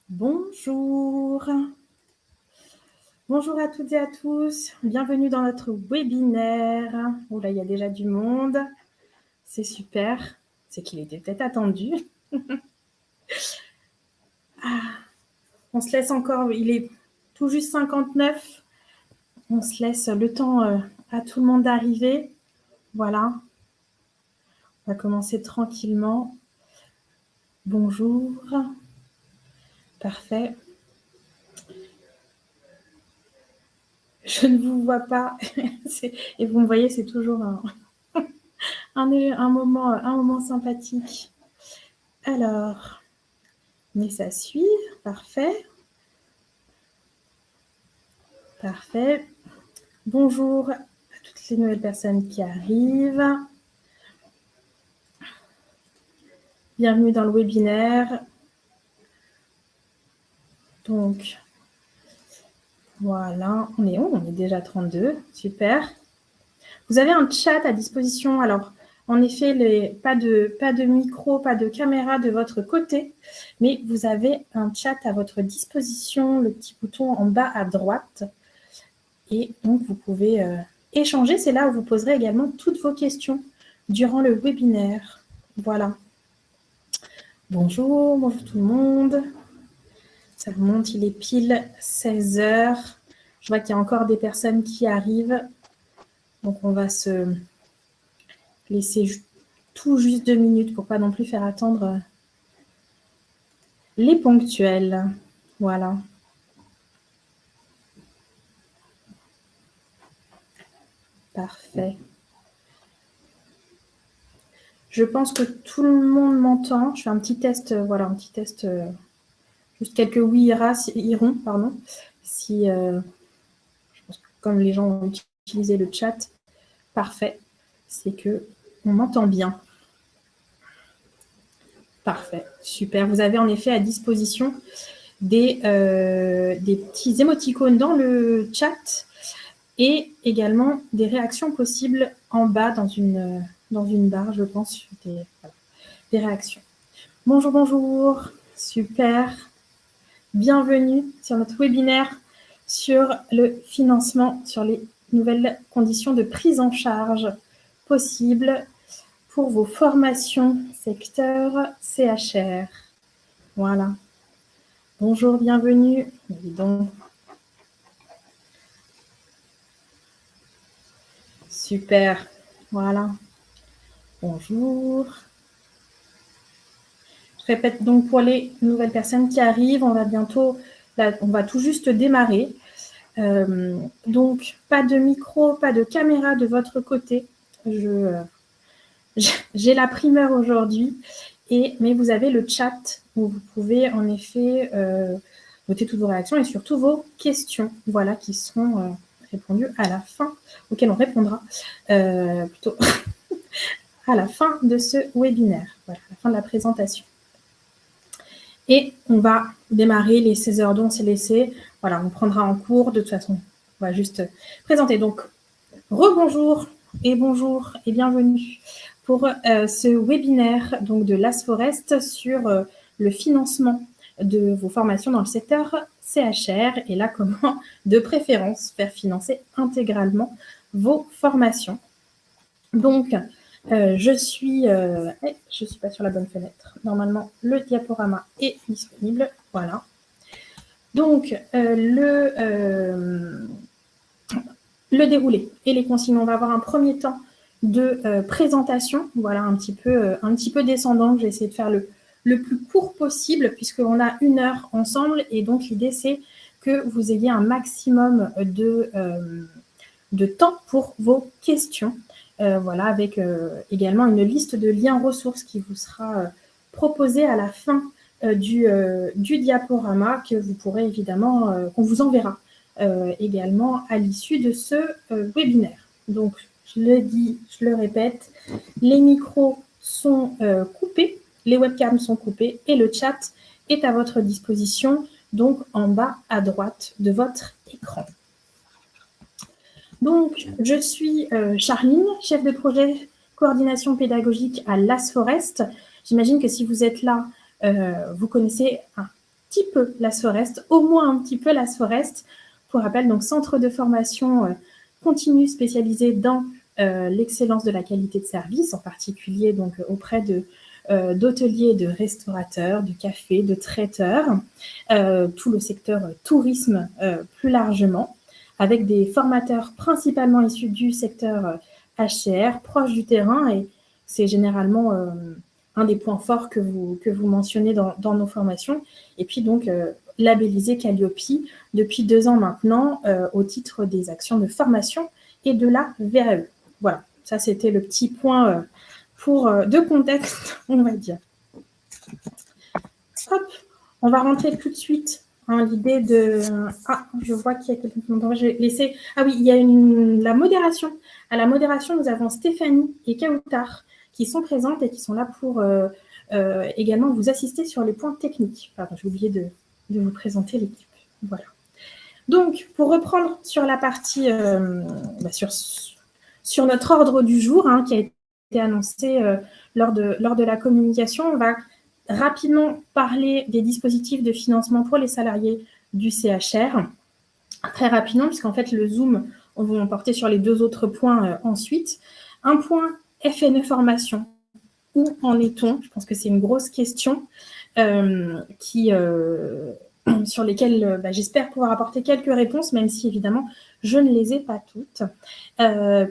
Bonjour. Bonjour à toutes et à tous. Bienvenue dans notre webinaire. Oh là, il y a déjà du monde. C'est super. C'est qu'il était peut-être attendu. On se laisse encore, il est tout juste 59. On se laisse le temps à tout le monde d'arriver. Voilà. On va commencer tranquillement. Bonjour. Parfait. Je ne vous vois pas. Et vous me voyez, c'est toujours un moment sympathique. Alors, mais à suivre. Parfait. Parfait. Bonjour à toutes les nouvelles personnes qui arrivent. Bienvenue dans le webinaire. Donc, voilà, on est déjà 32, super. Vous avez un chat à disposition. Alors, en effet, pas de micro, pas de caméra de votre côté, mais vous avez un chat à votre disposition, le petit bouton en bas à droite. Et donc, vous pouvez échanger. C'est là où vous poserez également toutes vos questions durant le webinaire. Voilà. Bonjour tout le monde. Ça remonte, il est pile 16 heures. Je vois qu'il y a encore des personnes qui arrivent. Donc, on va se laisser tout juste 2 minutes pour pas non plus faire attendre les ponctuels. Voilà. Parfait. Je pense que tout le monde m'entend. Je fais un petit test, voilà, un petit test, juste quelques oui iront, pardon. Si, je pense que comme les gens ont utilisé le chat, parfait, c'est que on m'entend bien. Parfait, super. Vous avez en effet à disposition des petits émoticônes dans le chat et également des réactions possibles en bas dans une barre, je pense, des réactions. Bonjour, bonjour, super. Bienvenue sur notre webinaire sur le financement, sur les nouvelles conditions de prise en charge possibles pour vos formations secteur CHR. Voilà. Bonjour, bienvenue. Donc, super. Voilà. Bonjour. Je répète donc pour les nouvelles personnes qui arrivent, on va tout juste démarrer. Donc, pas de micro, pas de caméra de votre côté. J'ai la primeur aujourd'hui, mais vous avez le chat où vous pouvez en effet noter toutes vos réactions et surtout vos questions, voilà, qui seront répondues à la fin, auxquelles on répondra plutôt à la fin de ce webinaire, voilà, à la fin de la présentation. Et on va démarrer les 16 heures dont on s'est laissé. Voilà, on prendra en cours. De toute façon, on va juste présenter. Donc, rebonjour et bonjour et bienvenue pour ce webinaire donc, de l'As Forest sur le financement de vos formations dans le secteur CHR. Et là, comment, de préférence, faire financer intégralement vos formations. Donc, je suis pas sur la bonne fenêtre. Normalement, le diaporama est disponible. Voilà. Donc, le déroulé et les consignes. On va avoir un premier temps de présentation. Voilà, un petit peu descendant. Je vais essayer de faire le plus court possible puisqu'on a 1 heure ensemble. Et donc, l'idée, c'est que vous ayez un maximum de temps pour vos questions. Voilà, avec également une liste de liens ressources qui vous sera proposée à la fin du diaporama que vous pourrez évidemment, qu'on vous enverra également à l'issue de ce webinaire. Donc, je le dis, je le répète, les micros sont coupés, les webcams sont coupés et le chat est à votre disposition, donc en bas à droite de votre écran. Donc, je suis Charline, chef de projet coordination pédagogique à l'As Forest. J'imagine que si vous êtes là, vous connaissez petit peu la Sforest, au moins un petit peu la Sforest. Pour rappel, donc centre de formation continue spécialisé dans l'excellence de la qualité de service, en particulier donc auprès d'hôteliers, de restaurateurs, de cafés, de traiteurs, tout le secteur tourisme plus largement, avec des formateurs principalement issus du secteur HCR, proche du terrain, et c'est généralement un des points forts que vous mentionnez dans nos formations. Et puis donc, labellisé Calliope depuis 2 ans maintenant au titre des actions de formation et de la VAE. Voilà, ça c'était le petit point de contexte, on va dire. Hop, on va rentrer tout de suite l'idée de... Ah, je vois qu'il y a quelqu'un qui j'ai laissé... Ah oui, il y a la modération. À la modération, nous avons Stéphanie et Kautar qui sont présentes et qui sont là pour également vous assister sur les points techniques. Pardon, j'ai oublié de vous présenter l'équipe. Voilà. Donc, pour reprendre sur la partie, sur notre ordre du jour qui a été annoncé lors de la communication, on va rapidement parler des dispositifs de financement pour les salariés du CHR. Très rapidement, puisqu'en fait, le Zoom, on va en porter sur les 2 autres points ensuite. Un point FNE formation. Où en est-on? Je pense que c'est une grosse question sur lesquelles j'espère pouvoir apporter quelques réponses, même si évidemment je ne les ai pas toutes.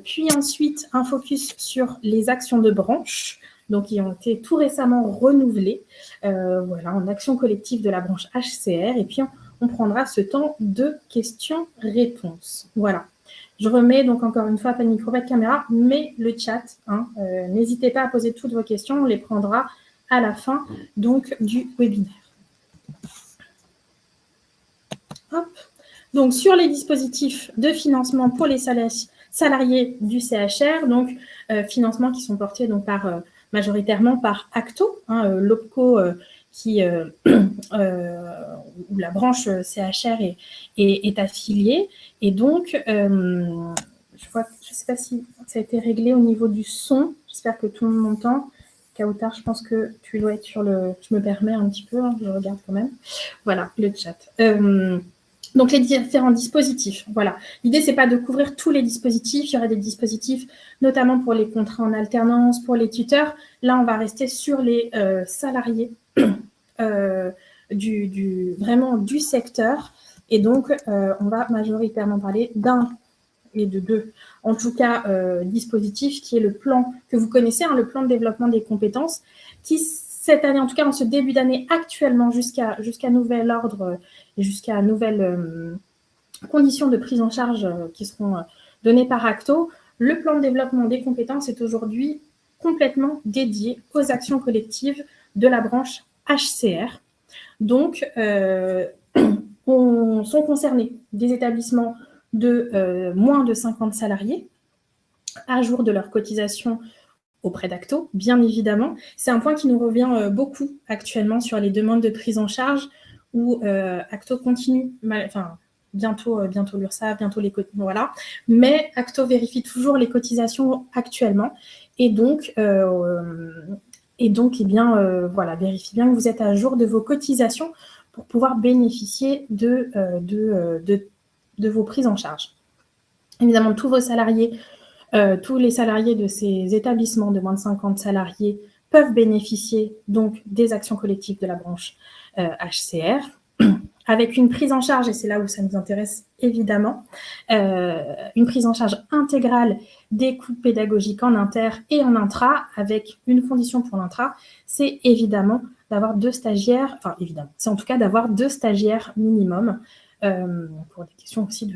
Puis ensuite, un focus sur les actions de branche, donc qui ont été tout récemment renouvelées, en action collective de la branche HCR, et puis on prendra ce temps de questions-réponses. Voilà. Je remets donc encore une fois, pas de micro, pas de caméra, mais le chat. N'hésitez pas à poser toutes vos questions, on les prendra à la fin donc, du webinaire. Hop. Donc, sur les dispositifs de financement pour les salariés du CHR, donc financements qui sont portés donc, majoritairement par Acto, l'OPCO où la branche CHR est affiliée. Et donc, je ne sais pas si ça a été réglé au niveau du son. J'espère que tout le monde m'entend. Kautar, je pense que tu dois être sur le... Je me permets un petit peu, je regarde quand même. Voilà, le chat. Donc, les différents dispositifs, voilà. L'idée, ce n'est pas de couvrir tous les dispositifs. Il y aura des dispositifs, notamment pour les contrats en alternance, pour les tuteurs. Là, on va rester sur les salariés vraiment du secteur. Et donc, on va majoritairement parler d'un et de 2, en tout cas, dispositifs, qui est le plan que vous connaissez, le plan de développement des compétences, qui, cette année, en tout cas, en ce début d'année, actuellement, jusqu'à nouvel ordre et jusqu'à nouvelles conditions de prise en charge qui seront données par Acto, le plan de développement des compétences est aujourd'hui complètement dédié aux actions collectives de la branche HCR. Donc, sont concernés des établissements de moins de 50 salariés à jour de leur cotisation auprès d'Acto, bien évidemment. C'est un point qui nous revient beaucoup actuellement sur les demandes de prise en charge où Acto continue, bientôt l'URSSAF, bientôt les cotisations, voilà. Mais Acto vérifie toujours les cotisations actuellement et donc, vérifiez bien que vous êtes à jour de vos cotisations pour pouvoir bénéficier de vos prises en charge. Évidemment, tous vos salariés, tous les salariés de ces établissements de moins de 50 salariés peuvent bénéficier donc des actions collectives de la branche HCR, avec une prise en charge, et c'est là où ça nous intéresse évidemment, une prise en charge intégrale des coûts pédagogiques en inter et en intra, avec une condition pour l'intra, c'est évidemment d'avoir 2 stagiaires, enfin évidemment, c'est en tout cas d'avoir 2 stagiaires minimum, pour des questions aussi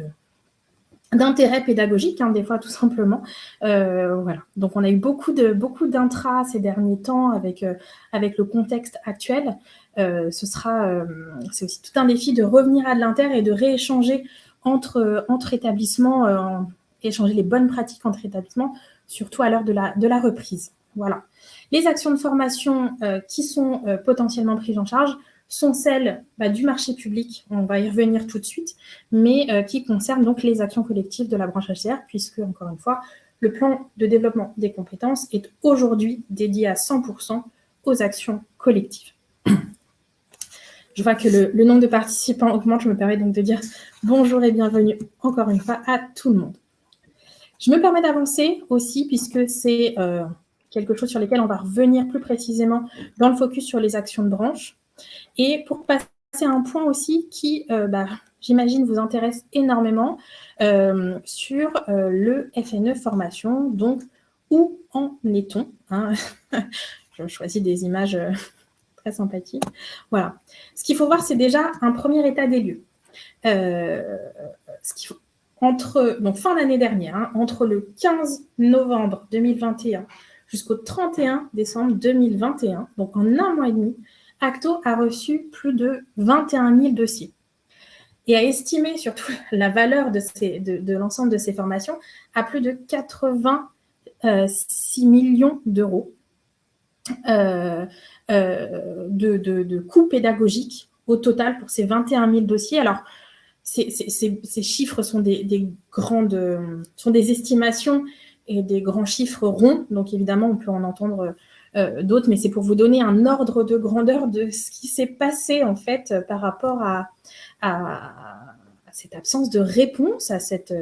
d'intérêt pédagogique, des fois tout simplement. Voilà. Donc on a eu beaucoup d'intra ces derniers temps avec le contexte actuel. C'est aussi tout un défi de revenir à de l'inter et de rééchanger entre établissements, échanger les bonnes pratiques entre établissements, surtout à l'heure de la reprise. Voilà. Les actions de formation qui sont potentiellement prises en charge sont celles du marché public, on va y revenir tout de suite, mais qui concernent donc les actions collectives de la branche HCR, puisque, encore une fois, le plan de développement des compétences est aujourd'hui dédié à 100% aux actions collectives. Je vois que le nombre de participants augmente. Je me permets donc de dire bonjour et bienvenue encore une fois à tout le monde. Je me permets d'avancer aussi puisque c'est quelque chose sur lequel on va revenir plus précisément dans le focus sur les actions de branche. Et pour passer à un point aussi qui, j'imagine, vous intéresse énormément sur le FNE formation. Donc, où en est-on, hein? Je choisis des images très sympathiques. Voilà. Ce qu'il faut voir, c'est déjà un premier état des lieux. Ce qu'il faut, donc fin d'année dernière, hein, entre le 15 novembre 2021 jusqu'au 31 décembre 2021, donc en un mois et demi, Acto a reçu plus de 21 000 dossiers et a estimé surtout la valeur de l'ensemble de ces formations à plus de 86 millions d'euros de coûts pédagogiques au total pour ces 21 000 dossiers. Alors, ces chiffres sont des estimations et des grands chiffres ronds, donc évidemment on peut en entendre d'autres, mais c'est pour vous donner un ordre de grandeur de ce qui s'est passé en fait par rapport à cette absence de réponse, à cette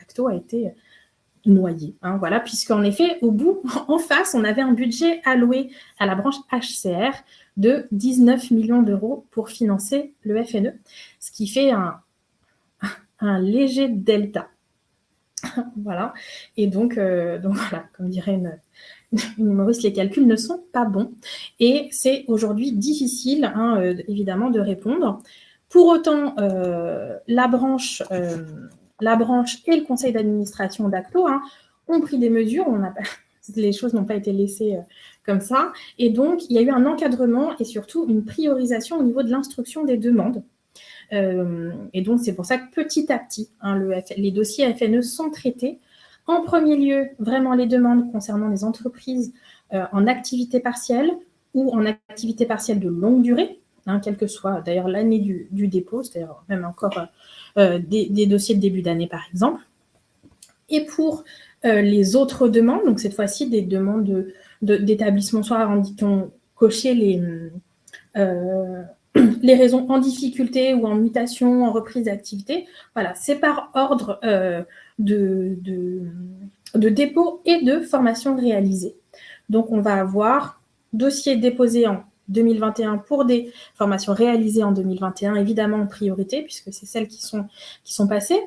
Acto a été noyé, hein, voilà, puisqu'en effet, au bout, en face, on avait un budget alloué à la branche HCR de 19 millions d'euros pour financer le FNE, ce qui fait un léger delta. Voilà, et donc voilà, comme dirait une humoriste, les calculs ne sont pas bons, et c'est aujourd'hui difficile, hein, évidemment, de répondre. Pour autant, la branche et le conseil d'administration d'Acto ont pris des mesures, les choses n'ont pas été laissées comme ça, et donc il y a eu un encadrement et surtout une priorisation au niveau de l'instruction des demandes. Et donc c'est pour ça que petit à petit, les dossiers FNE sont traités. En premier lieu, vraiment les demandes concernant les entreprises en activité partielle ou en activité partielle de longue durée, quelle que soit d'ailleurs l'année du dépôt, c'est-à-dire même encore des dossiers de début d'année par exemple. Et pour les autres demandes, donc cette fois-ci des demandes d'établissement soit qui ont coché les raisons en difficulté ou en mutation, en reprise d'activité, voilà, c'est par ordre de dépôt et de formation réalisée. Donc, on va avoir dossier déposé en 2021 pour des formations réalisées en 2021, évidemment en priorité, puisque c'est celles qui sont passées,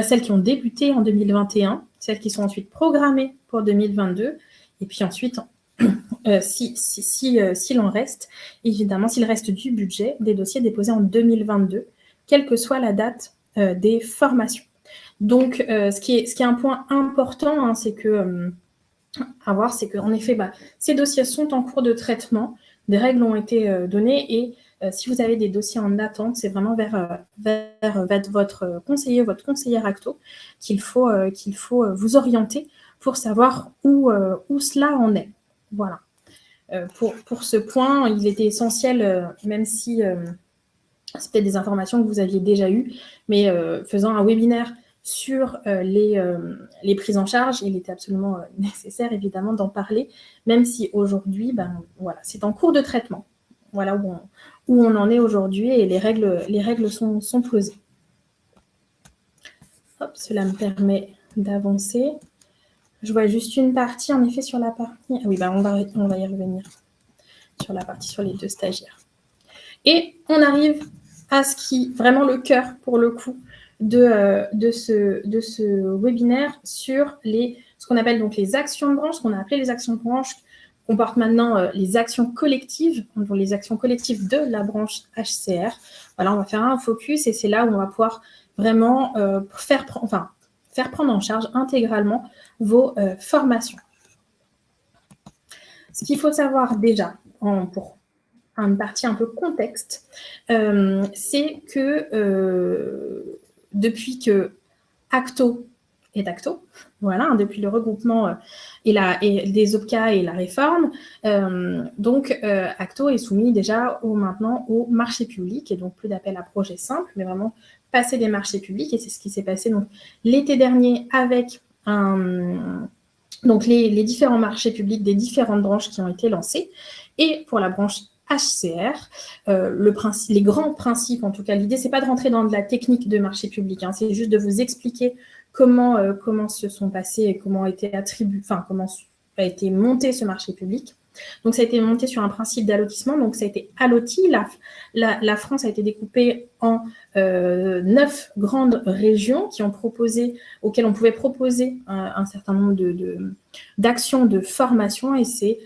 celles qui ont débuté en 2021, celles qui sont ensuite programmées pour 2022, et puis ensuite, s'il en reste, évidemment, s'il reste du budget, des dossiers déposés en 2022, quelle que soit la date des formations. Donc, ce qui est un point important, c'est que à voir, c'est qu'en effet, ces dossiers sont en cours de traitement, des règles ont été données et si vous avez des dossiers en attente, c'est vraiment vers votre conseiller, votre conseillère Acto qu'il faut vous orienter pour savoir où cela en est. Voilà. Pour ce point, il était essentiel, même si c'est peut-être des informations que vous aviez déjà eues, mais faisant un webinaire sur les prises en charge, il était absolument nécessaire, évidemment, d'en parler, même si aujourd'hui, voilà, c'est en cours de traitement. Voilà où on en est aujourd'hui et les règles sont posées. Hop, cela me permet d'avancer. Je vois juste une partie, en effet, sur la partie... Ah oui, on va y revenir sur la partie sur les deux stagiaires. Et on arrive à ce qui vraiment le cœur, pour le coup, de ce webinaire sur ce qu'on appelle donc les actions de branche, ce qu'on a appelé les actions de branche, comporte maintenant les actions collectives, donc les actions collectives de la branche HCR. Voilà, on va faire un focus et c'est là où on va pouvoir vraiment faire prendre en charge intégralement vos formations. Ce qu'il faut savoir déjà, pour une partie un peu contexte, c'est que depuis que Acto est Acto, voilà, depuis le regroupement et des OPCA et la réforme, donc Acto est soumis déjà maintenant au marché public et donc plus d'appel à projet simple, mais vraiment passer des marchés publics et c'est ce qui s'est passé donc l'été dernier avec donc les différents marchés publics des différentes branches qui ont été lancés. Et pour la branche HCR. Les grands principes, en tout cas, l'idée, c'est pas de rentrer dans de la technique de marché public, hein, c'est juste de vous expliquer comment se sont passés et comment a été comment a été monté ce marché public. Donc, ça a été monté sur un principe d'allotissement. Donc, ça a été alloti. La France a été découpée en 9 grandes régions auxquelles on pouvait proposer un certain nombre d'actions de formation. Et c'est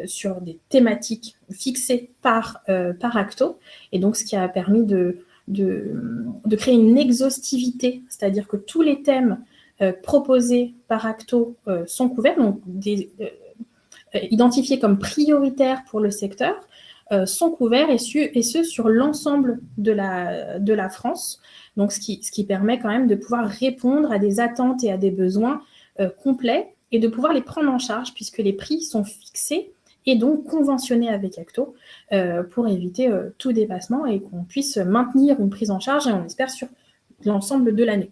sur des thématiques fixées par Acto. Et donc, ce qui a permis de créer une exhaustivité, c'est-à-dire que tous les thèmes proposés par Acto sont couverts, donc identifiés comme prioritaires pour le secteur, sont couverts et ce sur l'ensemble de la France. Donc, ce qui permet quand même de pouvoir répondre à des attentes et à des besoins complets et de pouvoir les prendre en charge puisque les prix sont fixés et donc conventionnés avec Acto pour éviter tout dépassement et qu'on puisse maintenir une prise en charge et on espère sur l'ensemble de l'année.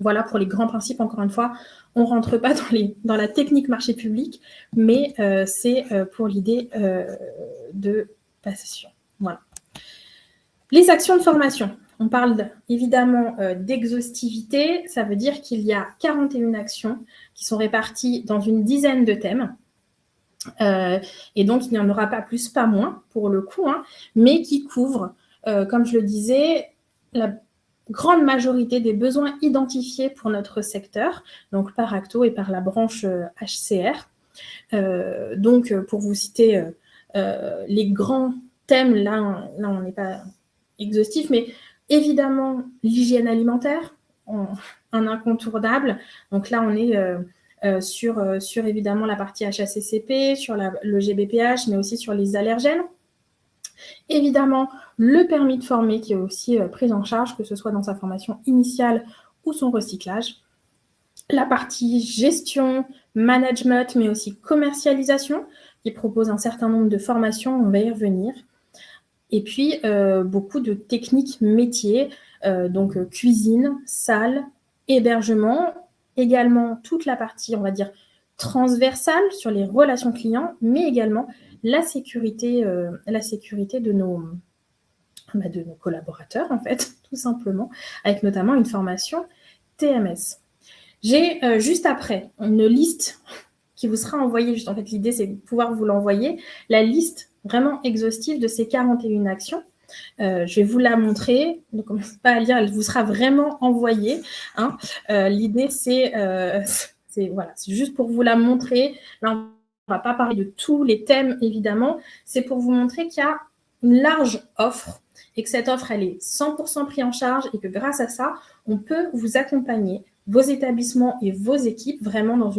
Voilà pour les grands principes. Encore une fois, on ne rentre pas dans la technique marché public, mais c'est pour l'idée de passation. Voilà. Les actions de formation. On parle évidemment d'exhaustivité. Ça veut dire qu'il y a 41 actions qui sont réparties dans une dizaine de thèmes. Et donc, il n'y en aura pas plus, pas moins, pour le coup, hein, mais qui couvrent, comme je le disais, la grande majorité des besoins identifiés pour notre secteur, donc par Acto et par la branche HCR. Donc, pour vous citer les grands thèmes, là on n'est pas exhaustif, mais évidemment, l'hygiène alimentaire, un incontournable. Donc là, on est sur évidemment la partie HACCP, sur le GBPH, mais aussi sur les allergènes. Évidemment, le permis de former qui est aussi pris en charge, que ce soit dans sa formation initiale ou son recyclage. La partie gestion, management, mais aussi commercialisation, qui propose un certain nombre de formations, on va y revenir. Et puis, beaucoup de techniques métiers, donc cuisine, salle, hébergement, également toute la partie, on va dire, transversale sur les relations clients, mais également la sécurité de nos collaborateurs, en fait, tout simplement, avec notamment une formation TMS. J'ai juste après une liste qui vous sera envoyée, juste en fait l'idée c'est de pouvoir vous l'envoyer, la liste vraiment exhaustive de ces 41 actions. Je vais vous la montrer, ne commencez pas à lire, elle vous sera vraiment envoyée. Hein. L'idée c'est voilà, c'est juste pour vous la montrer. Là, on ne va pas parler de tous les thèmes, évidemment. C'est pour vous montrer qu'il y a une large offre et que cette offre, elle est 100% prise en charge et que grâce à ça, on peut vous accompagner, vos établissements et vos équipes, vraiment dans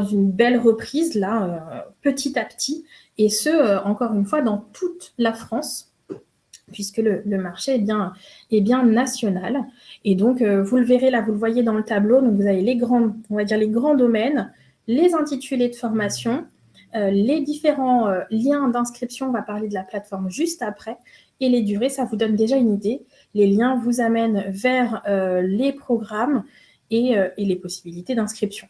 une belle reprise, là, petit à petit, et ce, encore une fois, dans toute la France, puisque le marché est bien national. Et donc, vous le verrez là, vous le voyez dans le tableau, donc vous avez les grands domaines, les intitulés de formation, les différents liens d'inscription, on va parler de la plateforme juste après, et les durées, ça vous donne déjà une idée. Les liens vous amènent vers les programmes et les possibilités d'inscription.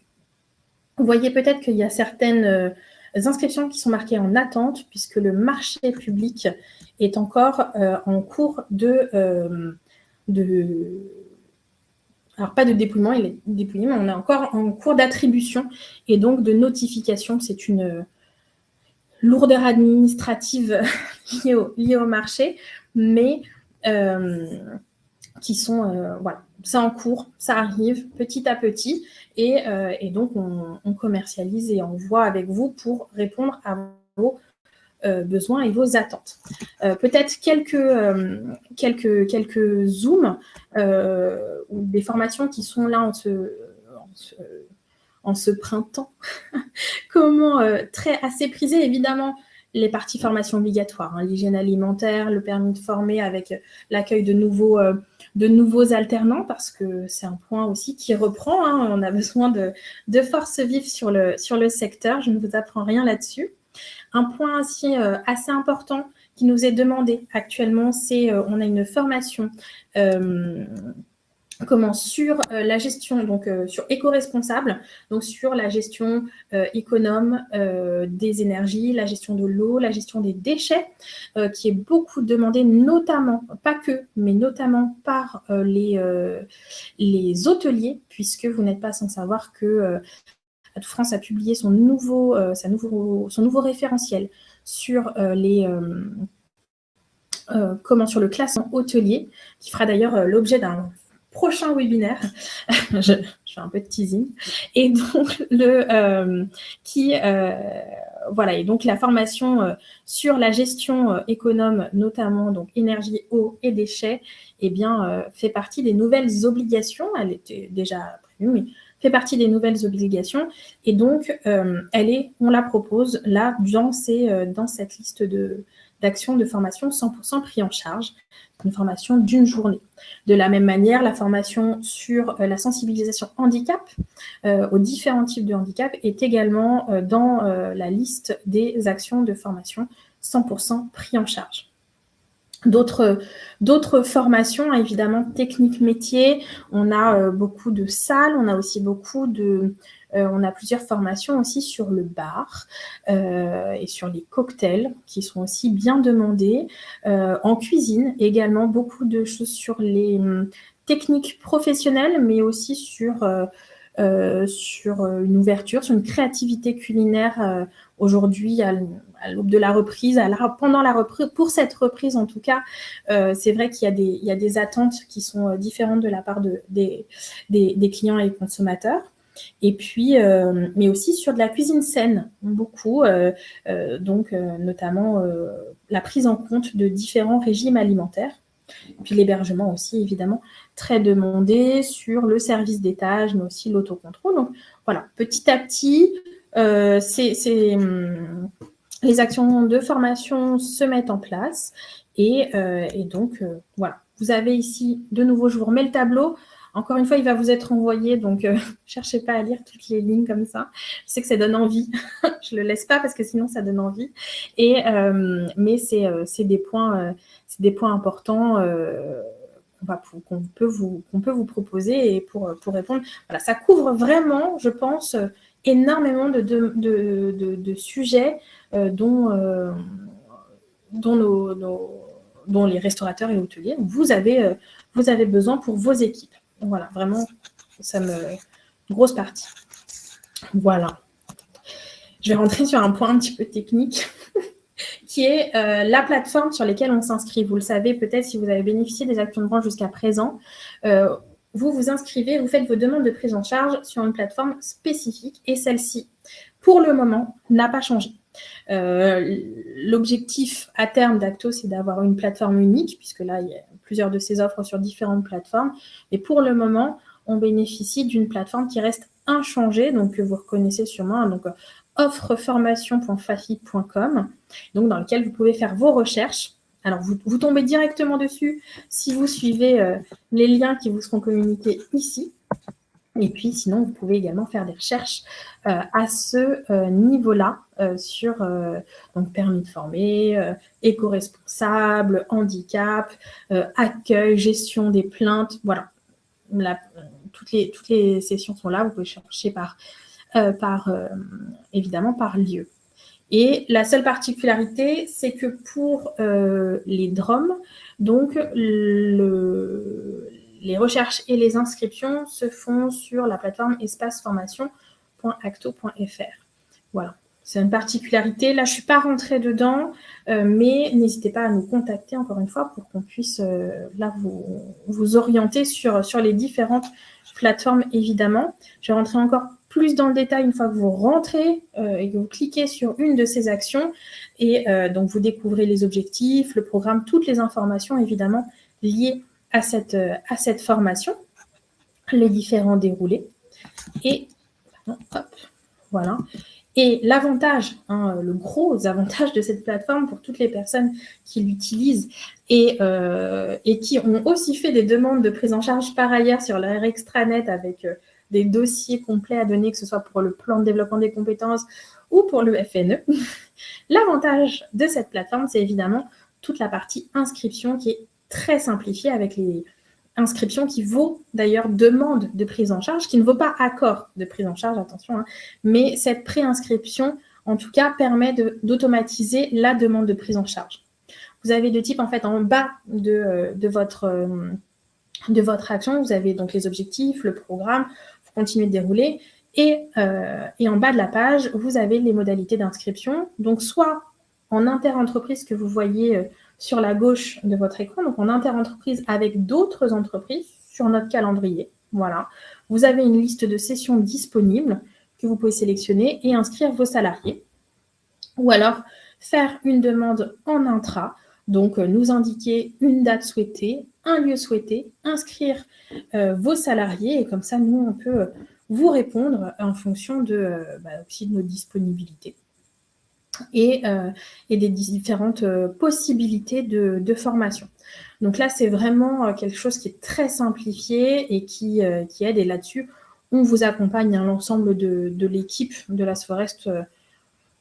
Vous voyez peut-être qu'il y a certaines inscriptions qui sont marquées en attente, puisque le marché public est encore en cours alors pas de dépouillement, il est dépouillé, mais on est encore en cours d'attribution et donc de notification. C'est une lourdeur administrative liée au marché, mais qui sont, voilà, c'est en cours, ça arrive petit à petit, et donc on commercialise et on voit avec vous pour répondre à vos besoins et vos attentes. Peut-être quelques zooms ou des formations qui sont là en ce printemps. Comment assez prisé, évidemment, les parties formation obligatoires, hein, l'hygiène alimentaire, le permis de former avec l'accueil de nouveaux alternants, parce que c'est un point aussi qui reprend. Hein, on a besoin de force vive sur le secteur. Je ne vous apprends rien là-dessus. Un point aussi assez important qui nous est demandé actuellement, c'est on a une formation sur la gestion, donc sur éco-responsable, donc sur la gestion économe des énergies, la gestion de l'eau, la gestion des déchets, qui est beaucoup demandée, notamment, pas que, mais notamment par les hôteliers, puisque vous n'êtes pas sans savoir que Atout France a publié son nouveau référentiel sur sur le classement hôtelier, qui fera d'ailleurs l'objet d'un prochain webinaire. je fais un peu de teasing. Et donc, voilà, et donc la formation sur la gestion économe, notamment donc énergie, eau et déchets, eh bien, fait partie des nouvelles obligations. Elle était déjà prévue, mais fait partie des nouvelles obligations. Et donc, on la propose là, dans cette liste d'actions de formation 100% pris en charge, une formation d'une journée. De la même manière, la formation sur la sensibilisation handicap, aux différents types de handicap, est également dans la liste des actions de formation 100% pris en charge. D'autres formations, évidemment, techniques métiers. On a beaucoup de salles, on a aussi on a plusieurs formations aussi sur le bar et sur les cocktails qui sont aussi bien demandés. En cuisine, également, beaucoup de choses sur les techniques professionnelles, mais aussi sur une ouverture, sur une créativité culinaire aujourd'hui à l'aube de la reprise, pendant la reprise, pour cette reprise en tout cas, c'est vrai qu'il y a des attentes qui sont différentes de la part des clients et consommateurs. Et puis, mais aussi sur de la cuisine saine, beaucoup, notamment la prise en compte de différents régimes alimentaires. Et puis l'hébergement aussi, évidemment, très demandé sur le service d'étage, mais aussi l'autocontrôle. Donc voilà, petit à petit, les actions de formation se mettent en place. Et donc, voilà. Vous avez ici, de nouveau, je vous remets le tableau. Encore une fois, il va vous être envoyé, donc ne cherchez pas à lire toutes les lignes comme ça. Je sais que ça donne envie. Je ne le laisse pas parce que sinon, ça donne envie. Mais c'est des points importants qu'on peut vous proposer et pour répondre. Voilà, ça couvre vraiment, je pense, énormément de sujets dont les restaurateurs et hôteliers, vous avez besoin pour vos équipes. Voilà, vraiment, grosse partie. Voilà. Je vais rentrer sur un point un petit peu technique qui est la plateforme sur laquelle on s'inscrit. Vous le savez peut-être si vous avez bénéficié des actions de branche jusqu'à présent. Vous vous inscrivez, vous faites vos demandes de prise en charge sur une plateforme spécifique et celle-ci, pour le moment, n'a pas changé. L'objectif à terme d'Acto, c'est d'avoir une plateforme unique, puisque là, il y a plusieurs de ces offres sur différentes plateformes. Mais pour le moment, on bénéficie d'une plateforme qui reste inchangée, donc que vous reconnaissez sûrement, donc offreformation.fafi.com, donc dans lequel vous pouvez faire vos recherches. Alors, vous tombez directement dessus si vous suivez les liens qui vous seront communiqués ici. Et puis, sinon, vous pouvez également faire des recherches à ce niveau-là sur donc permis de former, éco-responsable, handicap, accueil, gestion des plaintes. Voilà, toutes les sessions sont là. Vous pouvez chercher évidemment par lieu. Et la seule particularité, c'est que pour les DROM, donc les recherches et les inscriptions se font sur la plateforme espaceformation.acto.fr. Voilà, c'est une particularité. Là, je ne suis pas rentrée dedans, mais n'hésitez pas à nous contacter encore une fois pour qu'on puisse là vous orienter sur les différentes plateformes, évidemment. Je vais rentrer encore plus dans le détail une fois que vous rentrez et que vous cliquez sur une de ces actions. Et donc, vous découvrez les objectifs, le programme, toutes les informations, évidemment, liées à cette formation, les différents déroulés. Et hop, voilà. Et l'avantage, le gros avantage de cette plateforme pour toutes les personnes qui l'utilisent et qui ont aussi fait des demandes de prise en charge par ailleurs sur leur extranet avec des dossiers complets à donner, que ce soit pour le plan de développement des compétences ou pour le FNE. L'avantage de cette plateforme, c'est évidemment toute la partie inscription qui est très simplifiée avec inscription qui vaut d'ailleurs demande de prise en charge, qui ne vaut pas accord de prise en charge, attention, hein, mais cette préinscription, en tout cas, permet d'automatiser la demande de prise en charge. Vous avez deux types, en fait, en bas de votre action, vous avez donc les objectifs, le programme, vous continuez de dérouler, et en bas de la page, vous avez les modalités d'inscription, donc soit en inter-entreprise que vous voyez sur la gauche de votre écran, donc en inter-entreprise avec d'autres entreprises sur notre calendrier. Voilà. Vous avez une liste de sessions disponibles que vous pouvez sélectionner et inscrire vos salariés. Ou alors faire une demande en intra, donc nous indiquer une date souhaitée, un lieu souhaité, inscrire vos salariés et comme ça, nous, on peut vous répondre en fonction aussi de nos disponibilités. Et des différentes possibilités de formation. Donc là, c'est vraiment quelque chose qui est très simplifié et qui aide. Et là-dessus, on vous accompagne, hein, l'ensemble de l'équipe de Last Forest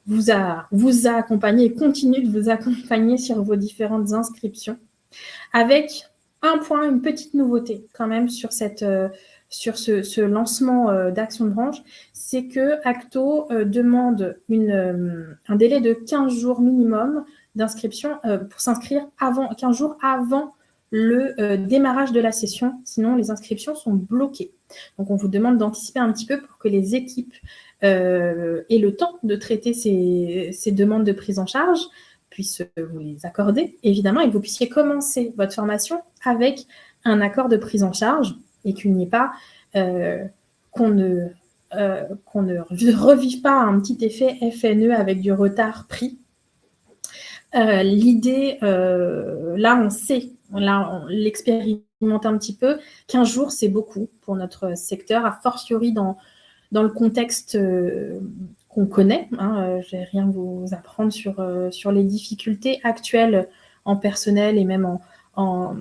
vous a accompagné et continue de vous accompagner sur vos différentes inscriptions. Avec un point, une petite nouveauté quand même sur ce lancement d'action de branche, c'est que Acto demande un délai de 15 jours minimum d'inscription pour s'inscrire 15 jours avant le démarrage de la session, sinon les inscriptions sont bloquées. Donc on vous demande d'anticiper un petit peu pour que les équipes aient le temps de traiter ces demandes de prise en charge, puisse vous les accorder, évidemment, et que vous puissiez commencer votre formation avec un accord de prise en charge et qu'il n'y ait pas qu'on ne revive pas un petit effet FNE avec du retard pris. L'idée, là, on sait, là, on l'expérimente un petit peu, 15 jours, c'est beaucoup pour notre secteur, a fortiori dans le contexte qu'on connaît. Hein, je ne vais rien vous apprendre sur les difficultés actuelles en personnel et même en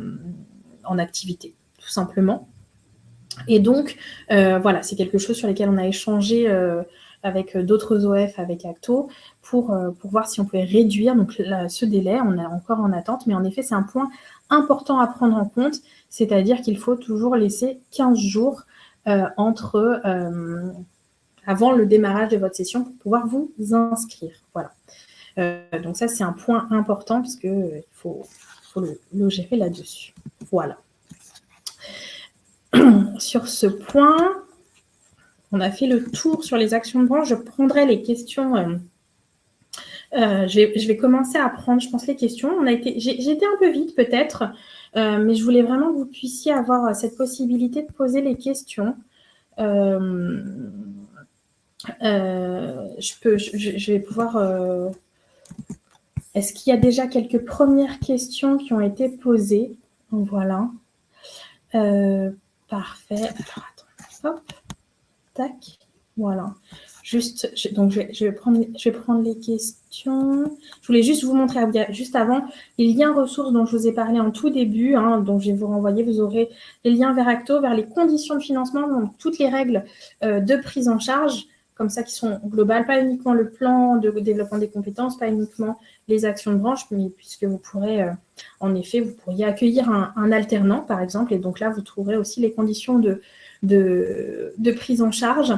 activité, tout simplement. Et donc, voilà, c'est quelque chose sur lequel on a échangé avec d'autres OF, avec Acto, pour voir si on pouvait réduire donc, ce délai. On est encore en attente, mais en effet, c'est un point important à prendre en compte, c'est-à-dire qu'il faut toujours laisser 15 jours avant le démarrage de votre session pour pouvoir vous inscrire. Voilà. Donc ça, c'est un point important parce qu'il faut le gérer là-dessus. Voilà. Sur ce point, on a fait le tour sur les actions de branche. Je prendrai les questions. Je vais commencer à prendre, je pense, les questions. J'ai été un peu vite peut-être, mais je voulais vraiment que vous puissiez avoir cette possibilité de poser les questions. Je vais pouvoir... Est-ce qu'il y a déjà quelques premières questions qui ont été posées? Voilà. Parfait. Alors, attends. Hop. Tac. Voilà. Juste, donc je vais prendre les questions. Je voulais juste vous montrer, juste avant, les liens ressources dont je vous ai parlé en tout début, hein, dont je vais vous renvoyer. Vous aurez les liens vers Acto, vers les conditions de financement, donc toutes les règles de prise en charge, comme ça, qui sont globales, pas uniquement le plan de développement des compétences, pas uniquement les actions de branche, mais puisque vous pourrez, en effet, vous pourriez accueillir un alternant, par exemple, et donc là, vous trouverez aussi les conditions de prise en charge.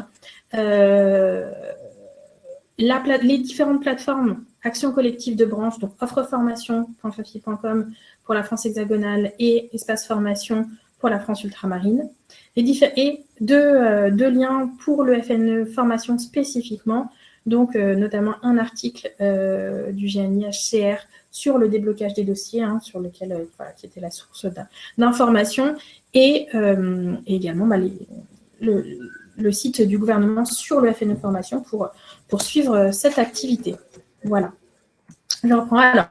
Les différentes plateformes Action collective de branche, donc offreformation.fafi.com pour la France hexagonale et espace formation pour la France ultramarine. Et deux liens pour le FNE formation spécifiquement, donc notamment un article du GNI HCR sur le déblocage des dossiers, hein, sur lequel qui était la source d'information, et également le site du gouvernement sur le FNE formation pour suivre cette activité. Voilà. Je reprends. Alors,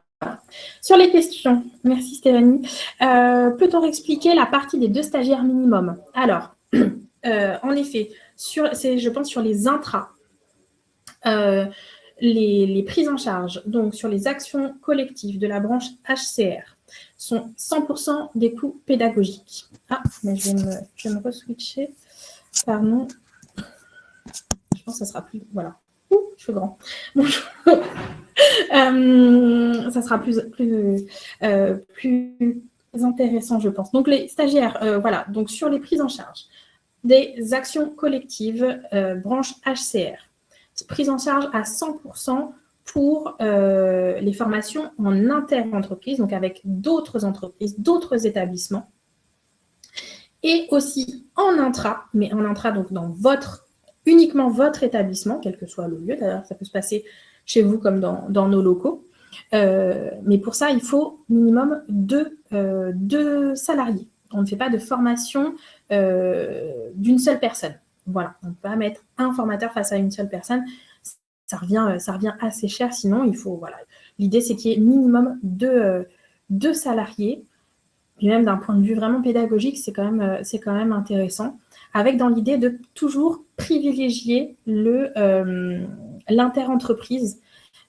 sur les questions, merci Stéphanie. Peut-on expliquer la partie des 2 stagiaires minimum? Alors, en effet, je pense sur les intras, les prises en charge, donc sur les actions collectives de la branche HCR, sont 100% des coûts pédagogiques. Ah, mais je vais me re-switcher. Pardon. Je pense que ça sera plus... Voilà. Ouh, je suis grand. Bonjour. Ça sera plus intéressant, je pense. Donc, les stagiaires, voilà, donc sur les prises en charge des actions collectives, branche HCR, prise en charge à 100% pour les formations en inter-entreprise, donc avec d'autres entreprises, d'autres établissements, et aussi en intra, mais en intra, donc dans uniquement votre établissement, quel que soit le lieu, d'ailleurs, ça peut se passer chez vous comme dans nos locaux. Mais pour ça, il faut minimum deux salariés. On ne fait pas de formation d'une seule personne. Voilà, on ne peut pas mettre un formateur face à une seule personne. Ça revient assez cher, sinon il faut, voilà. L'idée, c'est qu'il y ait minimum deux salariés. Puis même d'un point de vue vraiment pédagogique, c'est quand même intéressant, avec dans l'idée de toujours privilégier l'inter-entreprise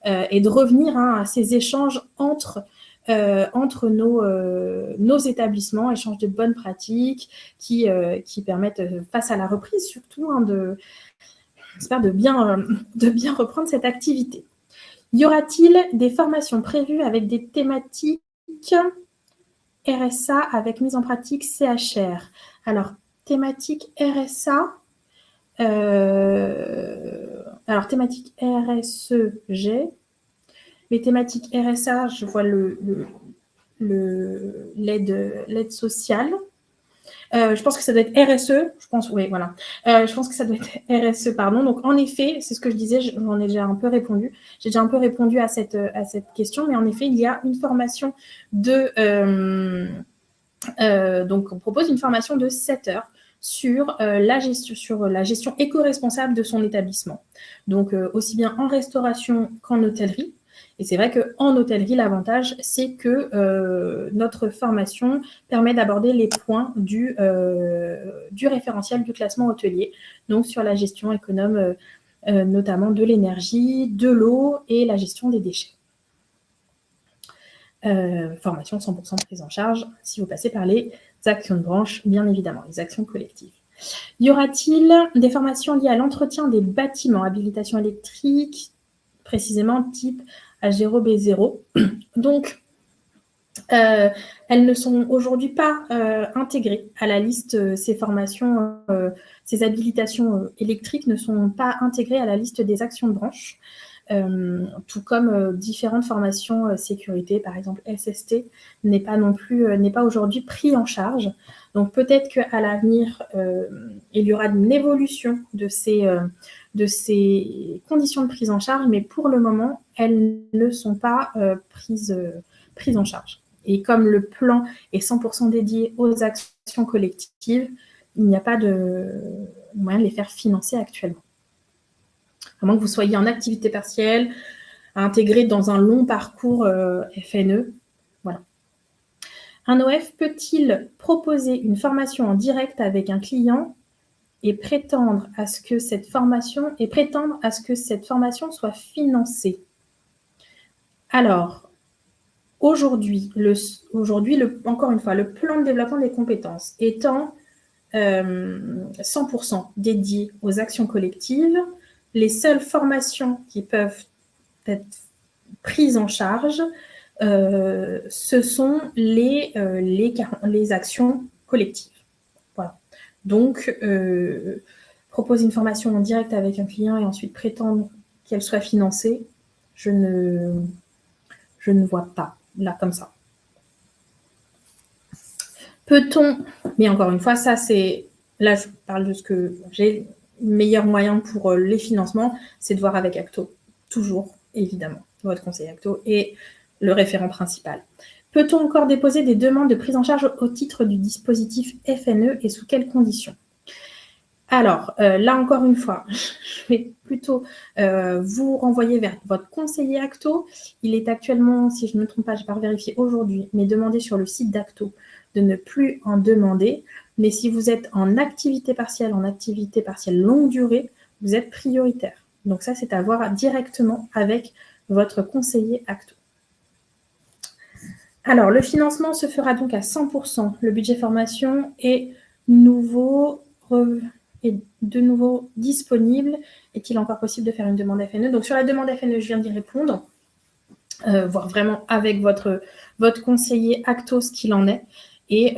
et de revenir à ces échanges entre nos établissements, échanges de bonnes pratiques qui permettent, face à la reprise surtout, j'espère de bien reprendre cette activité. Y aura-t-il des formations prévues avec des thématiques RSA avec mise en pratique CHR? Alors, thématique RSA, alors thématique RSE, j'ai. Les thématiques RSA, je vois l'aide sociale. Je pense que ça doit être RSE. Je pense que ça doit être RSE, pardon. Donc, en effet, c'est ce que je disais, j'en ai déjà un peu répondu. J'ai déjà un peu répondu à cette question, mais en effet, il y a une formation donc, on propose une formation de 7 heures sur la gestion éco-responsable de son établissement. Donc, aussi bien en restauration qu'en hôtellerie. Et c'est vrai qu'en hôtellerie, l'avantage, c'est que notre formation permet d'aborder les points du référentiel du classement hôtelier, donc sur la gestion économe, notamment de l'énergie, de l'eau et la gestion des déchets. Formation 100% prise en charge si vous passez par les actions de branche, bien évidemment, les actions collectives. Y aura-t-il des formations liées à l'entretien des bâtiments, habilitation électrique, précisément type A0, B0? Donc, elles ne sont aujourd'hui pas intégrées à la liste, ces formations, ces habilitations électriques ne sont pas intégrées à la liste des actions de branche. Tout comme différentes formations sécurité, par exemple SST, n'est pas aujourd'hui pris en charge. Donc peut-être qu'à l'avenir, il y aura une évolution de ces conditions de prise en charge, mais pour le moment, elles ne sont pas prises en charge. Et comme le plan est 100% dédié aux actions collectives, il n'y a pas de moyen de les faire financer actuellement. À moins que vous soyez en activité partielle, à intégrer dans un long parcours FNE. Voilà. Un OF peut-il proposer une formation en direct avec un client et prétendre à ce que cette formation soit financée? Alors, aujourd'hui, encore une fois, le plan de développement des compétences étant 100% dédié aux actions collectives, les seules formations qui peuvent être prises en charge, ce sont les actions collectives. Voilà. Donc, proposer une formation en direct avec un client et ensuite prétendre qu'elle soit financée, je ne vois pas là comme ça. Peut-on, mais encore une fois, ça c'est, là je parle de ce que j'ai, le meilleur moyen pour les financements, c'est de voir avec Acto, toujours, évidemment, votre conseiller Acto et le référent principal. Peut-on encore déposer des demandes de prise en charge au titre du dispositif FNE et sous quelles conditions? Alors, là encore une fois, je vais plutôt vous renvoyer vers votre conseiller Acto. Il est actuellement, si je ne me trompe pas, je n'ai pas vérifié aujourd'hui, mais demandé sur le site d'Acto de ne plus en demander. Mais si vous êtes en activité partielle longue durée, vous êtes prioritaire. Donc ça, c'est à voir directement avec votre conseiller Acto. Alors, le financement se fera donc à 100%. Le budget formation est de nouveau disponible. Est-il encore possible de faire une demande FNE? Donc, sur la demande FNE, je viens d'y répondre. voir vraiment avec votre conseiller acto ce qu'il en est. Et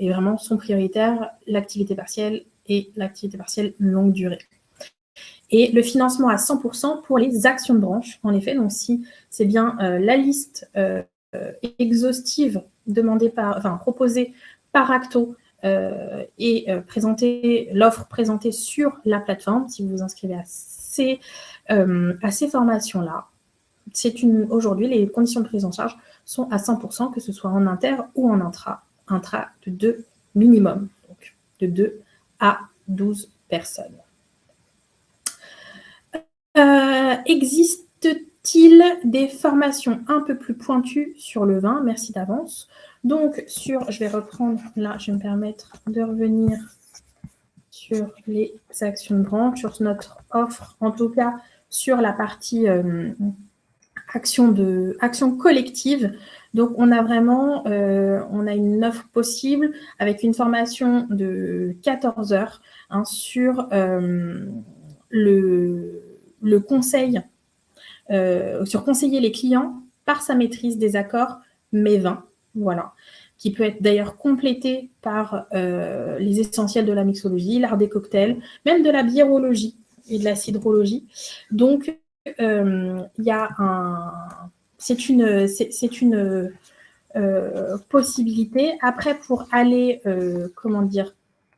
vraiment sont prioritaires l'activité partielle et l'activité partielle longue durée. Et le financement à 100% pour les actions de branche, en effet. Donc, si c'est bien la liste exhaustive proposée par Acto et l'offre présentée sur la plateforme, si vous vous inscrivez à ces formations-là, aujourd'hui, les conditions de prise en charge sont à 100%, que ce soit en inter ou en intra de 2 minimum, donc de 2 à 12 personnes. Existe-t-il des formations un peu plus pointues sur le vin? Merci d'avance. Donc, je vais reprendre, là, je vais me permettre de revenir sur les actions de branche, sur notre offre, en tout cas sur la partie action collective. Donc, on a vraiment on a une offre possible avec une formation de 14 heures sur le conseil, sur conseiller les clients par sa maîtrise des accords mets-vins, voilà, qui peut être d'ailleurs complété par les essentiels de la mixologie, l'art des cocktails, même de la biérologie et de la cidrologie. Donc, c'est une possibilité. Après, pour aller,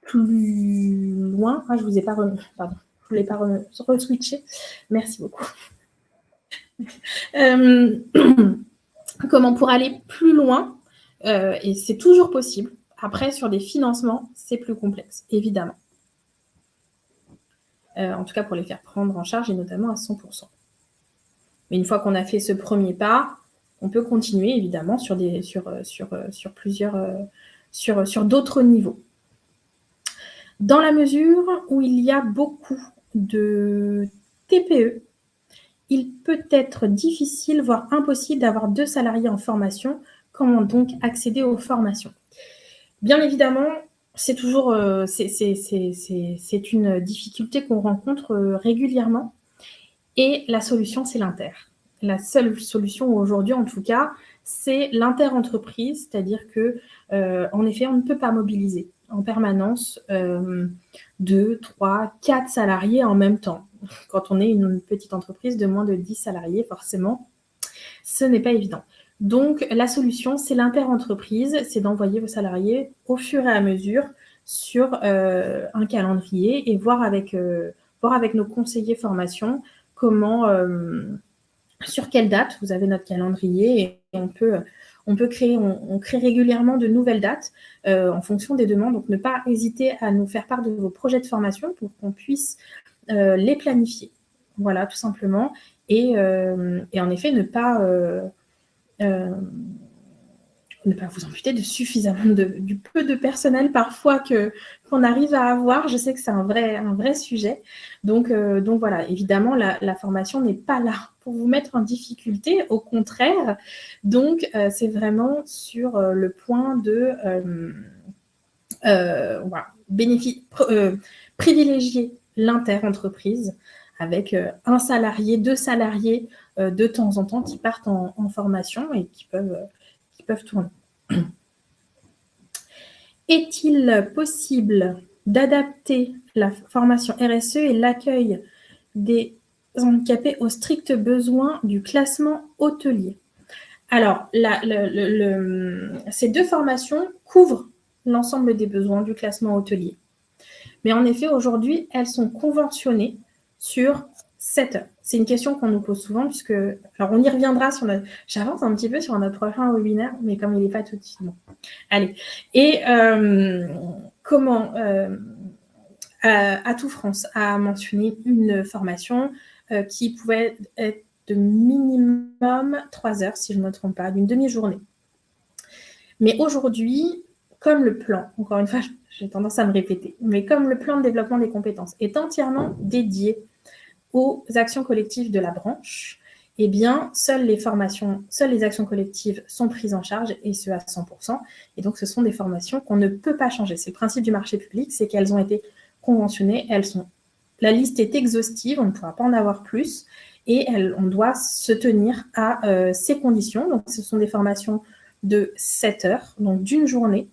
plus loin, je vous ai pas remis, pardon, je voulais pas re-switcher. Merci beaucoup. Comment pour aller plus loin, et c'est toujours possible. Après, sur des financements, c'est plus complexe, évidemment. En tout cas, pour les faire prendre en charge, et notamment à 100%. Mais une fois qu'on a fait ce premier pas, on peut continuer, évidemment, sur d'autres niveaux. Dans la mesure où il y a beaucoup de TPE, il peut être difficile, voire impossible, d'avoir 2 salariés en formation. Comment donc accéder aux formations? Bien évidemment, c'est toujours c'est une difficulté qu'on rencontre régulièrement. Et la solution, c'est l'inter. La seule solution aujourd'hui, en tout cas, c'est l'inter-entreprise, c'est-à-dire que, en effet, on ne peut pas mobiliser en permanence 2, 3, 4 salariés en même temps. Quand on est une petite entreprise de moins de 10 salariés, forcément, ce n'est pas évident. Donc, la solution, c'est l'inter-entreprise, c'est d'envoyer vos salariés au fur et à mesure sur un calendrier et voir avec nos conseillers formation sur quelle date vous avez notre calendrier, et on crée régulièrement de nouvelles dates en fonction des demandes. Donc, ne pas hésiter à nous faire part de vos projets de formation pour qu'on puisse les planifier. Voilà, tout simplement. Et en effet, ne pas vous amputer de suffisamment du peu de personnel parfois qu'on arrive à avoir. Je sais que c'est un vrai sujet. Donc voilà, évidemment, la formation n'est pas là pour vous mettre en difficulté, au contraire. Donc, c'est vraiment sur le point de privilégier l'inter-entreprise avec un salarié, 2 salariés de temps en temps qui partent en formation et qui peuvent tourner. Est-il possible d'adapter la formation RSE et l'accueil des handicapés aux stricts besoins du classement hôtelier? Alors, ces 2 formations couvrent l'ensemble des besoins du classement hôtelier. Mais en effet, aujourd'hui, elles sont conventionnées sur 7 heures. C'est une question qu'on nous pose souvent, puisque... Alors, on y reviendra j'avance un petit peu sur notre prochain webinaire, mais comme il n'est pas tout de suite... Bon. Allez. Et Atout France a mentionné une formation qui pouvait être de minimum 3 heures, si je ne me trompe pas, d'une demi-journée. Mais aujourd'hui, comme le plan, encore une fois, j'ai tendance à me répéter, mais comme le plan de développement des compétences est entièrement dédié aux actions collectives de la branche, eh bien, seules les actions collectives sont prises en charge, et ce à 100%. Et donc, ce sont des formations qu'on ne peut pas changer. C'est le principe du marché public, c'est qu'elles ont été conventionnées, la liste est exhaustive, on ne pourra pas en avoir plus. et on doit se tenir à ces conditions. Donc, ce sont des formations de 7 heures, donc d'une journée,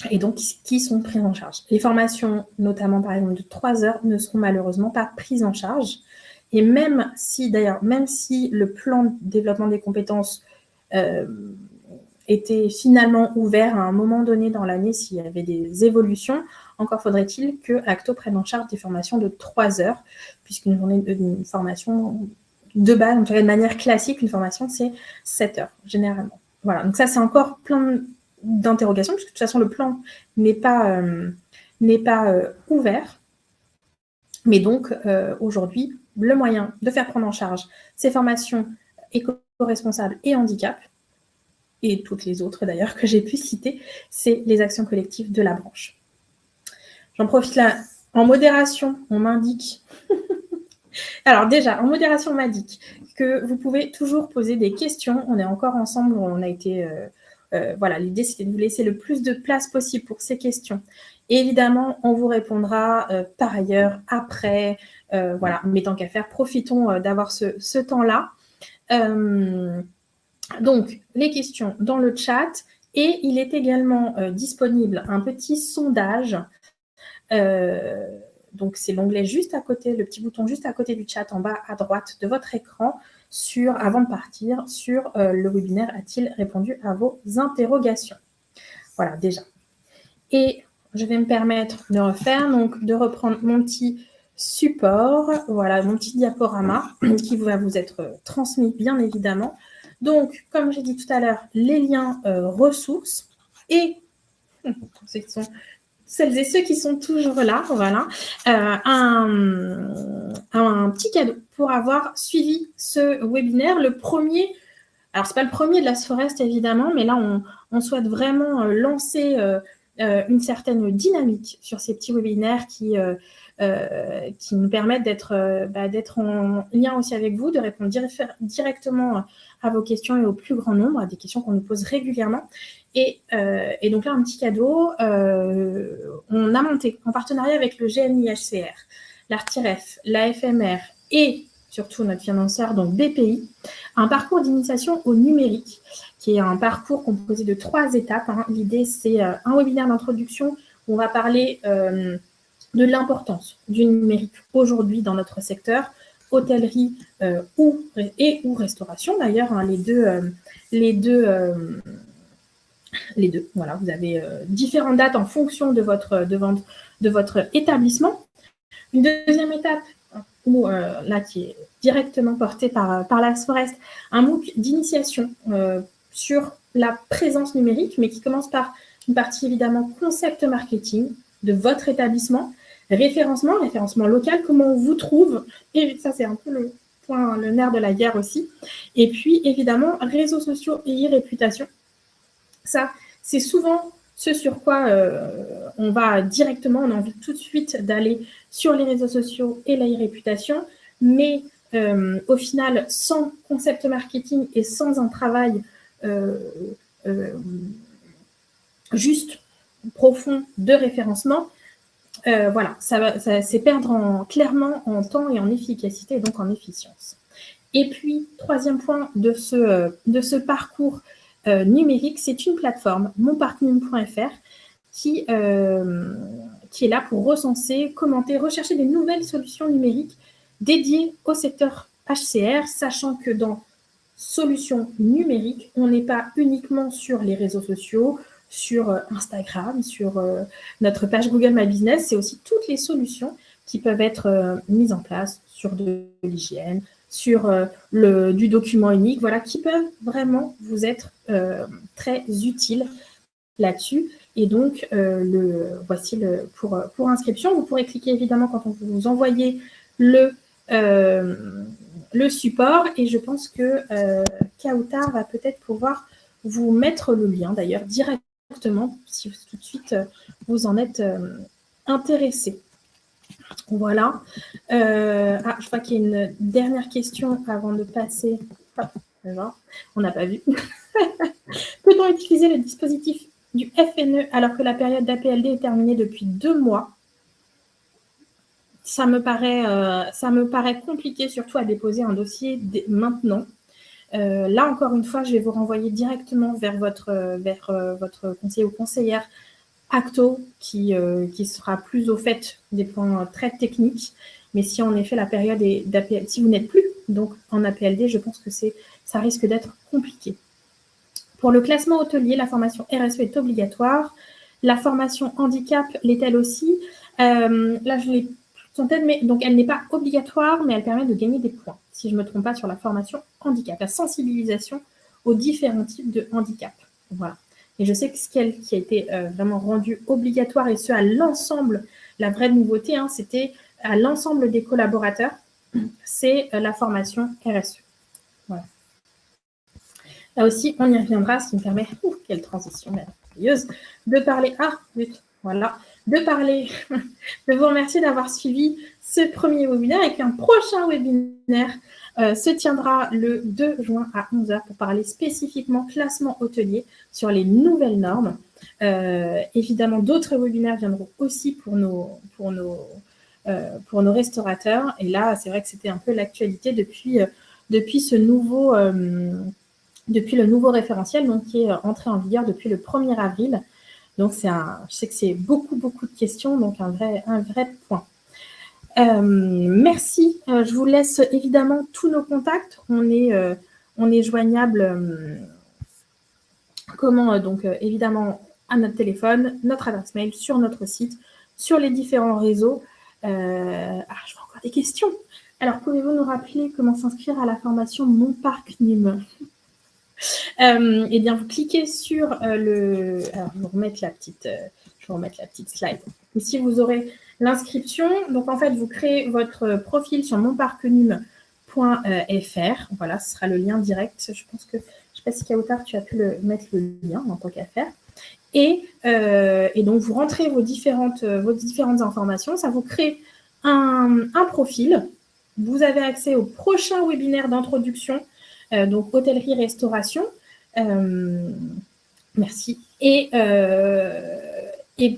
et donc qui sont prises en charge. Les formations, notamment par exemple de 3 heures, ne seront malheureusement pas prises en charge. Et même si le plan de développement des compétences était finalement ouvert à un moment donné dans l'année s'il y avait des évolutions, encore faudrait-il que Acto prenne en charge des formations de 3 heures, puisqu'une journée d'une formation de base, de manière classique, une formation, c'est 7 heures, généralement. Voilà, donc ça, c'est encore plein d'interrogations, puisque de toute façon, le plan n'est pas ouvert. Mais donc, aujourd'hui, le moyen de faire prendre en charge ces formations éco-responsables et handicap, et toutes les autres d'ailleurs que j'ai pu citer, c'est les actions collectives de la branche. J'en profite là. En modération, on m'indique... Alors déjà, en modération, on m'indique que vous pouvez toujours poser des questions. On est encore ensemble, on a été... voilà, l'idée, c'était de vous laisser le plus de place possible pour ces questions. Et évidemment, on vous répondra par ailleurs, après. Voilà, mais tant qu'à faire, profitons d'avoir ce temps-là. Donc, les questions dans le chat. Et il est également disponible un petit sondage. Donc, c'est l'onglet juste à côté, le petit bouton juste à côté du chat en bas à droite de votre écran, avant de partir, sur le webinaire a-t-il répondu à vos interrogations? Voilà, déjà. Et je vais me permettre de reprendre mon petit support, voilà, mon petit diaporama qui va vous être transmis, bien évidemment. Donc, comme j'ai dit tout à l'heure, les liens ressources et celles et ceux qui sont toujours là, voilà, un petit cadeau pour avoir suivi ce webinaire, le premier. Alors, ce n'est pas le premier de la Forest, évidemment, mais là, on souhaite vraiment lancer une certaine dynamique sur ces petits webinaires qui nous permettent d'être en lien aussi avec vous, de répondre directement à vos questions et au plus grand nombre, à des questions qu'on nous pose régulièrement. Et donc là, un petit cadeau, on a monté en partenariat avec le GNI-HCR, l'ARTIREF, la FMR et surtout notre financeur, donc BPI, un parcours d'initiation au numérique, qui est un parcours composé de 3 étapes. L'idée, c'est un webinaire d'introduction où on va parler de l'importance du numérique aujourd'hui dans notre secteur, hôtellerie ou restauration d'ailleurs, les deux. Voilà, vous avez différentes dates en fonction de votre établissement. Une deuxième étape, là, qui est directement portée par la Forest, un MOOC d'initiation sur la présence numérique, mais qui commence par une partie évidemment concept marketing de votre établissement, référencement local, comment on vous trouve, et ça c'est un peu le nerf de la guerre aussi, et puis évidemment réseaux sociaux et e-réputation. Ça, c'est souvent ce sur quoi on va directement, on a envie tout de suite d'aller sur les réseaux sociaux et la réputation, mais au final, sans concept marketing et sans un travail juste, profond de référencement, voilà, c'est perdre clairement en temps et en efficacité et donc en efficience. Et puis, troisième point de ce parcours numérique, c'est une plateforme, monparcnum.fr, qui est là pour recenser, commenter, rechercher des nouvelles solutions numériques dédiées au secteur HCR, sachant que dans solutions numériques, on n'est pas uniquement sur les réseaux sociaux, sur Instagram, sur notre page Google My Business, c'est aussi toutes les solutions qui peuvent être mises en place sur de l'hygiène, sur du document unique, voilà, qui peuvent vraiment vous être très utiles là-dessus. Et donc, voici pour inscription. Vous pourrez cliquer évidemment quand on vous envoyer le support. Et je pense que Kautar va peut-être pouvoir vous mettre le lien, d'ailleurs, directement, si tout de suite vous en êtes intéressé. Voilà. Je crois qu'il y a une dernière question avant de passer. On n'a pas vu. Peut-on utiliser le dispositif du FNE alors que la période d'APLD est terminée depuis 2 mois? ça me paraît compliqué, surtout à déposer un dossier maintenant. Là, encore une fois, je vais vous renvoyer directement vers votre conseiller ou conseillère Acto qui sera plus au fait des points très techniques. Mais si en effet la période est d'APLD, si vous n'êtes plus donc en APLD, je pense que ça risque d'être compliqué. Pour le classement hôtelier, la formation RSE est obligatoire. La formation handicap l'est-elle aussi? Là, je l'ai plus en tête, mais donc elle n'est pas obligatoire, mais elle permet de gagner des points, si je ne me trompe pas, sur la formation handicap, la sensibilisation aux différents types de handicap. Voilà. Et je sais que ce qui a été vraiment rendu obligatoire, et ce à l'ensemble, la vraie nouveauté, hein, c'était à l'ensemble des collaborateurs, c'est la formation RSE. Voilà. Là aussi, on y reviendra, ce qui me permet, quelle transition merveilleuse, de parler, de vous remercier d'avoir suivi ce premier webinaire et qu'un prochain webinaire se tiendra le 2 juin à 11h pour parler spécifiquement classement hôtelier sur les nouvelles normes. Évidemment, d'autres webinaires viendront aussi pour nos restaurateurs. Et là, c'est vrai que c'était un peu l'actualité depuis ce nouveau... depuis le nouveau référentiel donc, qui est entré en vigueur depuis le 1er avril. Donc, je sais que c'est beaucoup de questions, donc un vrai point. Merci. Je vous laisse évidemment tous nos contacts. On est joignable évidemment à notre téléphone, notre adresse mail, sur notre site, sur les différents réseaux. Je vois encore des questions. Alors, pouvez-vous nous rappeler comment s'inscrire à la formation Mon Parc NUM? Eh bien, vous cliquez sur le... Alors, je vais vous remettre la petite slide. Ici, vous aurez l'inscription. Donc, en fait, vous créez votre profil sur monparcnum.fr. Voilà, ce sera le lien direct. Je pense que, je ne sais pas si Kautar, tu as pu mettre le lien en tant qu'affaire. Et donc, vous rentrez vos différentes informations. Ça vous crée un profil. Vous avez accès au prochain webinaire d'introduction, donc hôtellerie-restauration. Merci.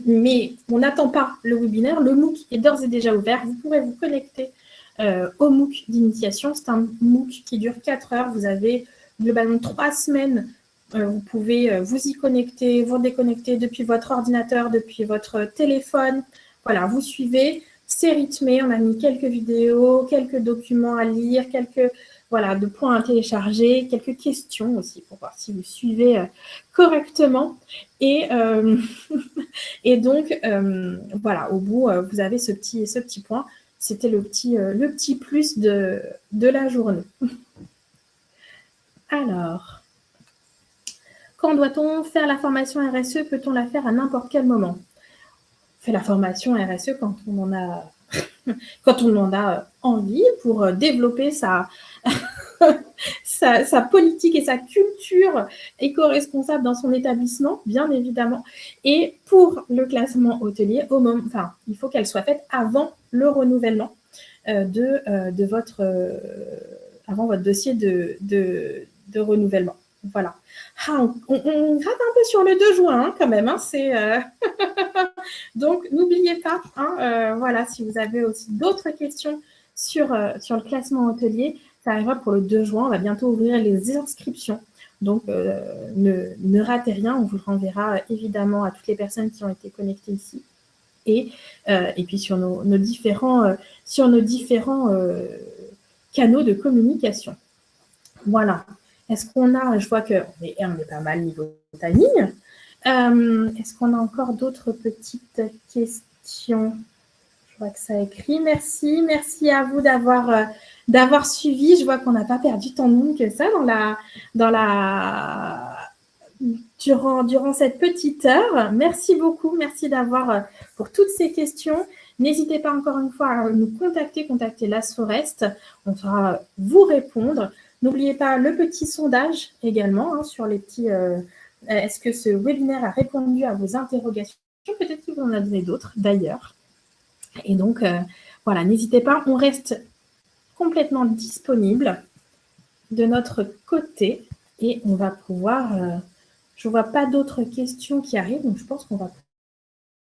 Mais on n'attend pas le webinaire. Le MOOC est d'ores et déjà ouvert. Vous pourrez vous connecter au MOOC d'initiation. C'est un MOOC qui dure 4 heures. Vous avez globalement 3 semaines. Vous pouvez vous y connecter, vous déconnecter depuis votre ordinateur, depuis votre téléphone. Voilà, vous suivez. C'est rythmé. On a mis quelques vidéos, quelques documents à lire, de points à télécharger, quelques questions aussi pour voir si vous suivez correctement. Et donc, au bout, vous avez ce petit point. C'était le petit plus de la journée. Alors, quand doit-on faire la formation RSE? Peut-on la faire à n'importe quel moment? On fait la formation RSE quand on en a envie pour développer sa politique et sa culture éco-responsable dans son établissement, bien évidemment. Et pour le classement hôtelier, il faut qu'elle soit faite avant le renouvellement avant votre dossier de renouvellement. Voilà. On gratte un peu sur le 2 juin hein, quand même. Hein, Donc, n'oubliez pas, si vous avez aussi d'autres questions sur le classement hôtelier, ça arrivera pour le 2 juin. On va bientôt ouvrir les inscriptions. Donc, ne ratez rien. On vous le renverra évidemment à toutes les personnes qui ont été connectées ici. Et puis sur nos différents canaux de communication. Voilà. Est-ce qu'on a, je vois qu'on est pas mal niveau timing. Est-ce qu'on a encore d'autres petites questions? Je vois que ça écrit. Merci à vous d'avoir suivi. Je vois qu'on n'a pas perdu tant de monde que ça durant cette petite heure. Merci beaucoup. Merci pour toutes ces questions. N'hésitez pas encore une fois à nous contacter Las Forest. On saura vous répondre. N'oubliez pas le petit sondage également sur les petits... est-ce que ce webinaire a répondu à vos interrogations? Peut-être qu'il vous en a donné d'autres d'ailleurs. Et donc, n'hésitez pas. On reste complètement disponible de notre côté et on va pouvoir... je ne vois pas d'autres questions qui arrivent, donc je pense qu'on va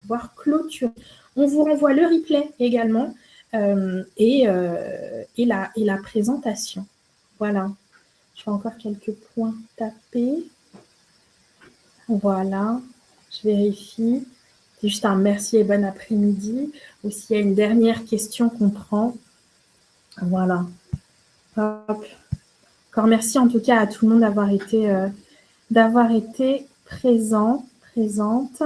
pouvoir clôturer. On vous renvoie le replay également et la présentation. Voilà. Je fais encore quelques points tapés. Voilà. Je vérifie. C'est juste un merci et bon après-midi. Ou s'il y a une dernière question qu'on prend. Voilà. Hop. Encore merci en tout cas à tout le monde d'avoir été présent, présente.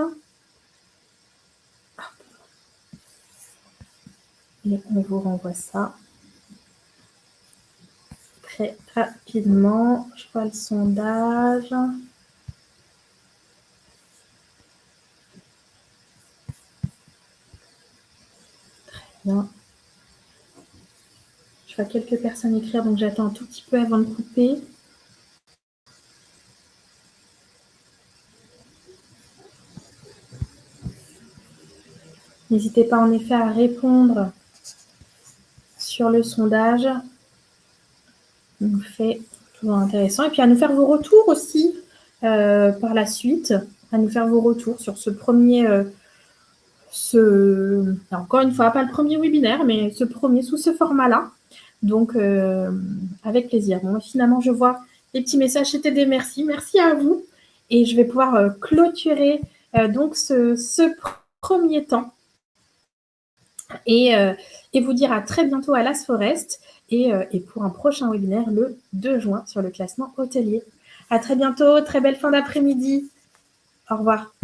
Et on vous renvoie ça très rapidement. Je vois le sondage. Très bien. Je vois quelques personnes écrire, donc j'attends un tout petit peu avant de couper. N'hésitez pas en effet à répondre sur le sondage. Ça nous fait toujours intéressant. Et puis à nous faire vos retours aussi par la suite, à nous faire vos retours sur ce premier, encore une fois, pas le premier webinaire, mais ce premier sous ce format-là. Donc, avec plaisir. Bon, finalement, je vois les petits messages, c'était des merci. Merci à vous. Et je vais pouvoir clôturer donc ce premier temps. Et vous dire à très bientôt à Las Forest et pour un prochain webinaire le 2 juin sur le classement hôtelier. À très bientôt, très belle fin d'après-midi. Au revoir.